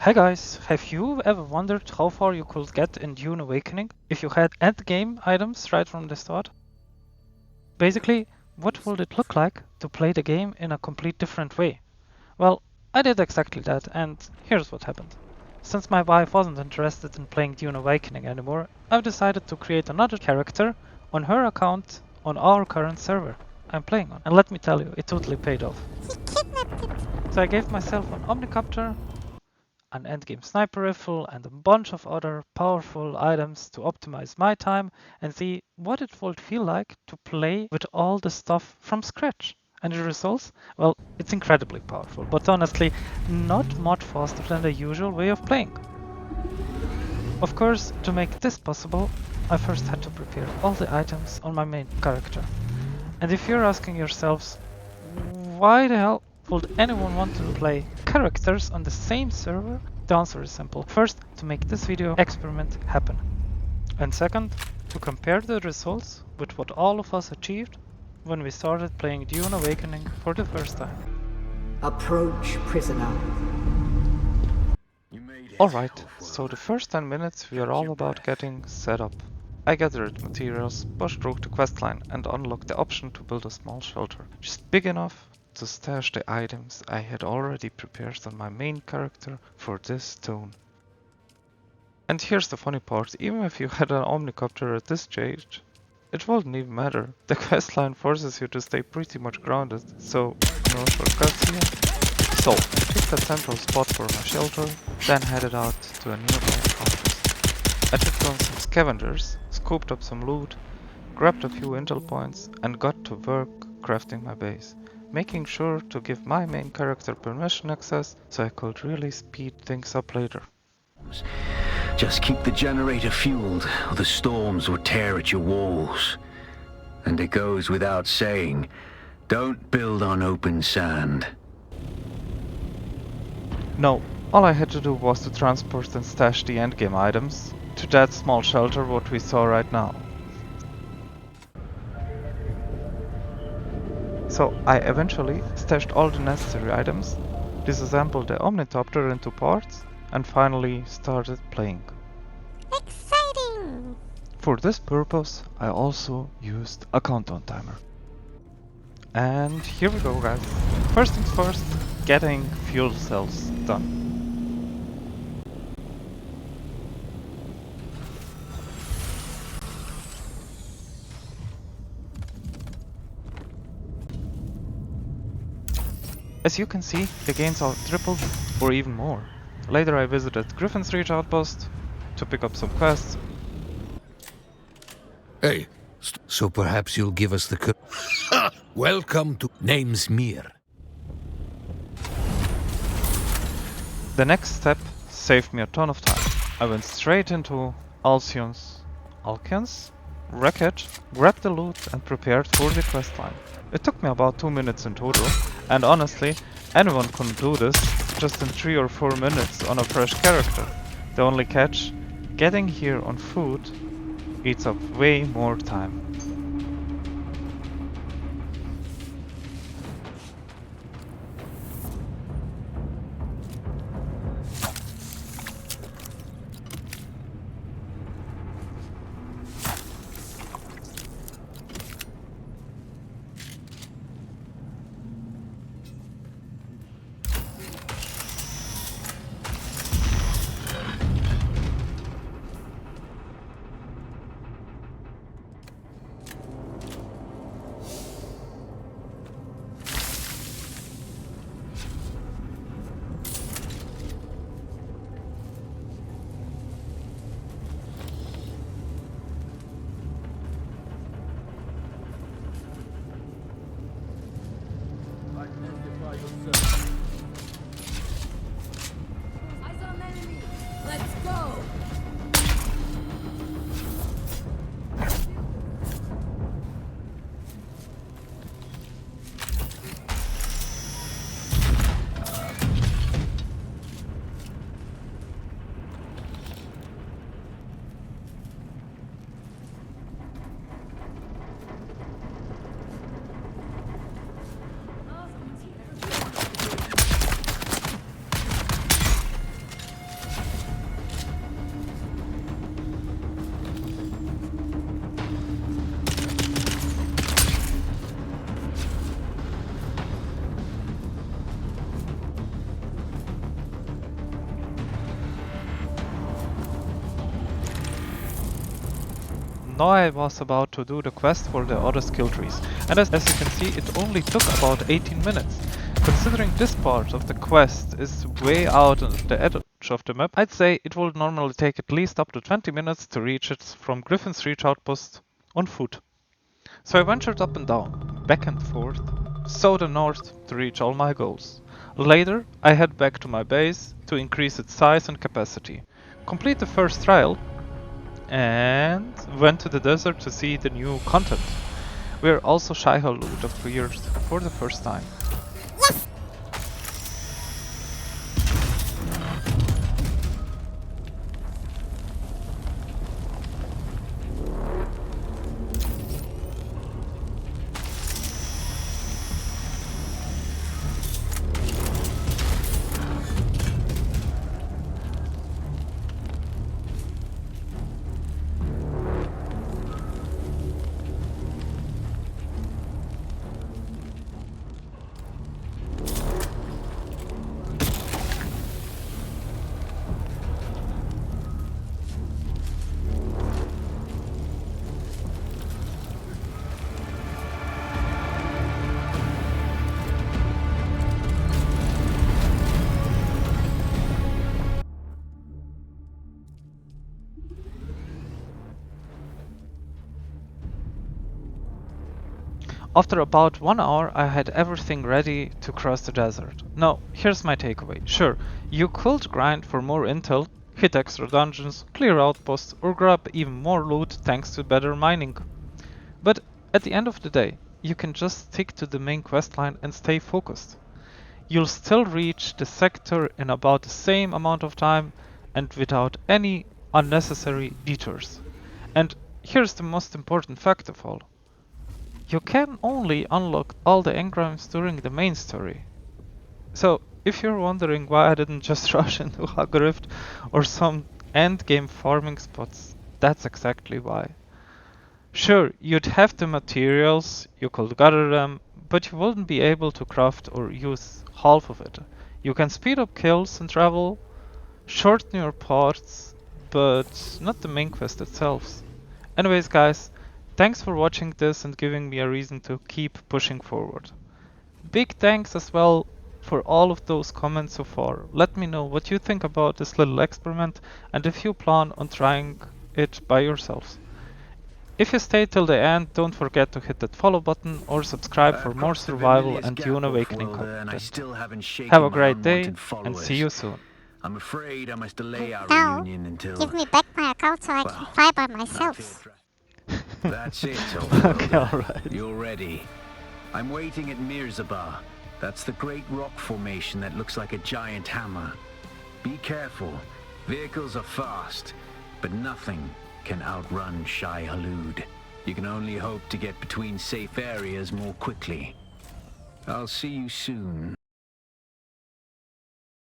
Hey guys, have you ever wondered how far you could get in Dune Awakening if you had endgame items right from the start? Basically, what would it look like to play the game in a complete different way? Well, I did exactly that, and here's what happened. Since my wife wasn't interested in playing Dune Awakening anymore, I've decided to create another character on her account on our current server I'm playing on. And let me tell you, it totally paid off. So I gave myself an Omnithopter, an endgame sniper rifle, and a bunch of other powerful items to optimize my time and see what it would feel like to play with all the stuff from scratch. And the results? Well, it's incredibly powerful, but honestly, not much faster than the usual way of playing. Of course, to make this possible, I first had to prepare all the items on my main character. And if you're asking yourselves, why the hell would anyone want to play characters on the same server? The answer is simple. First, to make this video experiment happen. And second, to compare the results with what all of us achieved when we started playing Dune Awakening for the first time. Approach, prisoner. Alright, so the first 10 minutes we are all about getting set up. I gathered materials, pushed through the questline and unlocked the option to build a small shelter, just big enough to stash the items I had already prepared on my main character for this tone. And here's the funny part, even if you had an Omnithopter at this stage, it wouldn't even matter. The questline forces you to stay pretty much grounded, so no shortcuts here. So, I picked a central spot for my shelter, then headed out to a nearby outpost. I took down some scavengers, scooped up some loot, grabbed a few intel points, and got to work crafting my base, making sure to give my main character permission access so I could really speed things up later. Just keep the generator fueled, or the storms will tear at your walls. And it goes without saying, don't build on open sand. No, all I had to do was to transport and stash the endgame items to that small shelter what we saw right now. So I eventually stashed all the necessary items, disassembled the Omnithopter into parts, and finally started playing. Exciting! For this purpose, I also used a countdown timer. And here we go, guys. First things first, getting fuel cells done. As you can see, the gains are tripled or even more. Later I visited Griffin's Reach outpost to pick up some quests. Hey, so perhaps you'll give us the Welcome to Name's Mir. The next step saved me a ton of time. I went straight into Alcyon's Wreckage, grabbed the loot and prepared for the questline. It took me about 2 minutes in total, and honestly, anyone can do this just in 3 or 4 minutes on a fresh character. The only catch, getting here on foot eats up way more time. Eyes on enemy! Let's go! now I was about to do the quest for the other skill trees, and as you can see it only took about 18 minutes. Considering this part of the quest is way out on the edge of the map, I'd say it will normally take at least up to 20 minutes to reach it from Griffin's Reach outpost on foot. So I ventured up and down, back and forth, south and north to reach all my goals. Later I head back to my base to increase its size and capacity, complete the first trial, and went to the desert to see the new content, where also Shai-Hulud appeared for the first time. After about 1 hour I had everything ready to cross the desert. Now, here's my takeaway. Sure, you could grind for more intel, hit extra dungeons, clear outposts, or grab even more loot thanks to better mining. But at the end of the day, you can just stick to the main questline and stay focused. You'll still reach the sector in about the same amount of time and without any unnecessary detours. And here's the most important fact of all. You can only unlock all the engrams during the main story. So, if you're wondering why I didn't just rush into Hagrift or some endgame farming spots, that's exactly why. Sure, you'd have the materials, you could gather them, but you wouldn't be able to craft or use half of it. You can speed up kills and travel, shorten your paths, but not the main quest itself. Anyways guys, thanks for watching this and giving me a reason to keep pushing forward. Big thanks as well for all of those comments so far. Let me know what you think about this little experiment and if you plan on trying it by yourselves. If you stayed till the end, don't forget to hit that follow button or subscribe for more survival and Dune Awakening content. Have a great day and see you soon. I'm afraid I must delay our Now, reunion until... give me back my account so I can fly by myself. That's it, Okay, alright. You're ready. I'm waiting at Mirzabah. That's the great rock formation that looks like a giant hammer. Be careful. Vehicles are fast, but nothing can outrun Shai-Hulud. You can only hope to get between safe areas more quickly. I'll see you soon.